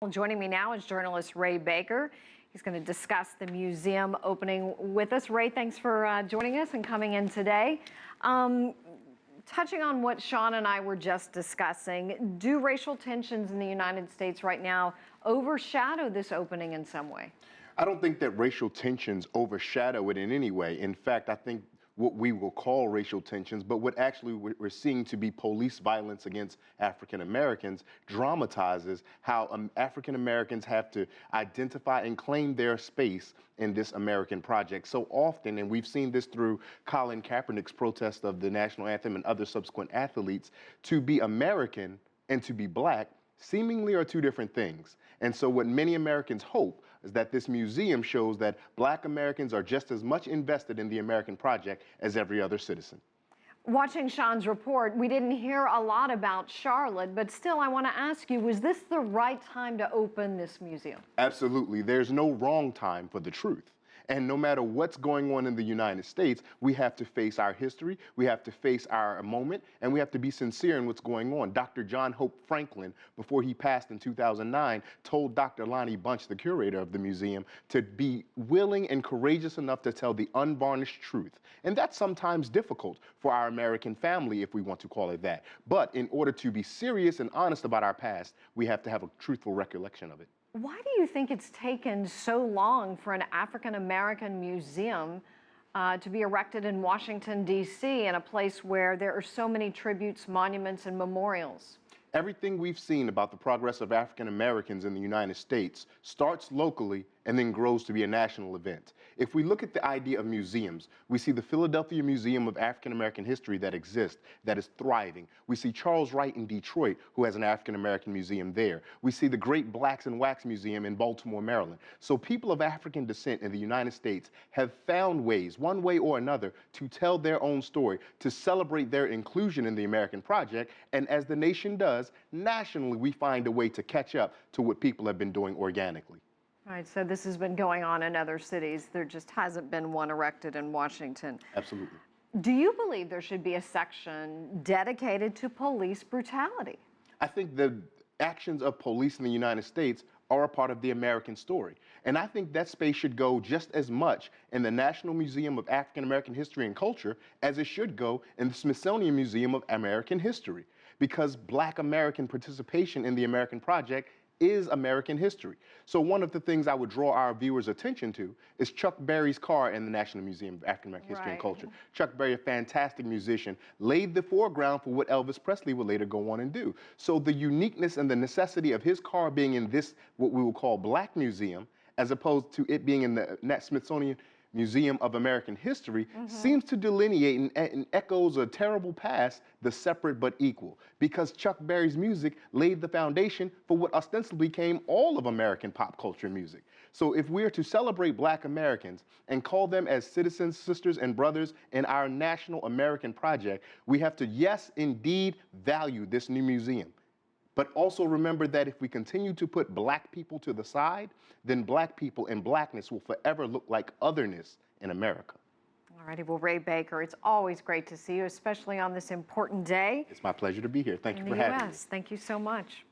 Well, joining me now is journalist Ray Baker. He's going to discuss the museum opening with us. Ray, thanks for joining us and coming in today. Touching on what Sean and I were just discussing, do racial tensions in the United States right now overshadow this opening in some way? I don't think that racial tensions overshadow it in any way. In fact, I think what we will call racial tensions, but what actually we're seeing to be police violence against African Americans dramatizes how African Americans have to identify and claim their space in this American project so often. And we've seen this through Colin Kaepernick's protest of the national anthem and other subsequent athletes. To be American and to be black seemingly are two different things. And so what many Americans hope is that this museum shows that Black Americans are just as much invested in the American project as every other citizen. Watching Sean's report, we didn't hear a lot about Charlotte, but still I want to ask you, was this the right time to open this museum? Absolutely. There's no wrong time for the truth. And no matter what's going on in the United States, we have to face our history, we have to face our moment, and we have to be sincere in what's going on. Dr. John Hope Franklin, before he passed in 2009, told Dr. Lonnie Bunch, the curator of the museum, to be willing and courageous enough to tell the unvarnished truth. And that's sometimes difficult for our American family, if we want to call it that. But in order to be serious and honest about our past, we have to have a truthful recollection of it. Why do you think it's taken so long for an African-American museum to be erected in Washington, D.C., in a place where there are so many tributes, monuments, and memorials? Everything we've seen about the progress of African Americans in the United States starts locally and then grows to be a national event. If we look at the idea of museums, we see the Philadelphia Museum of African American History that exists, that is thriving. We see Charles Wright in Detroit, who has an African American museum there. We see the Great Blacks and Wax Museum in Baltimore, Maryland. So people of African descent in the United States have found ways, one way or another, to tell their own story, to celebrate their inclusion in the American project. And as the nation does, nationally, we find a way to catch up to what people have been doing organically. All right, so this has been going on in other cities. There just hasn't been one erected in Washington. Absolutely. Do you believe there should be a section dedicated to police brutality? I think the actions of police in the United States are a part of the American story. And I think that space should go just as much in the National Museum of African American History and Culture as it should go in the Smithsonian Museum of American History, because Black American participation in the American project is American history. So one of the things I would draw our viewers' attention to is Chuck Berry's car in the National Museum of African American History and Culture. Chuck Berry, a fantastic musician, laid the foreground for what Elvis Presley would later go on and do. So the uniqueness and the necessity of his car being in this, what we will call Black museum, as opposed to it being in the Smithsonian Museum of American History, seems to delineate and echoes a terrible past, the separate but equal, because Chuck Berry's music laid the foundation for what ostensibly became all of American pop culture music. So if we are to celebrate Black Americans and call them as citizens, sisters, and brothers in our national American project, we have to, yes, indeed, value this new museum. But also remember that if we continue to put Black people to the side, then Black people and Blackness will forever look like otherness in America. All righty, well, Ray Baker, it's always great to see you, especially on this important day. It's my pleasure to be here. Thank you for having me. Thank you so much.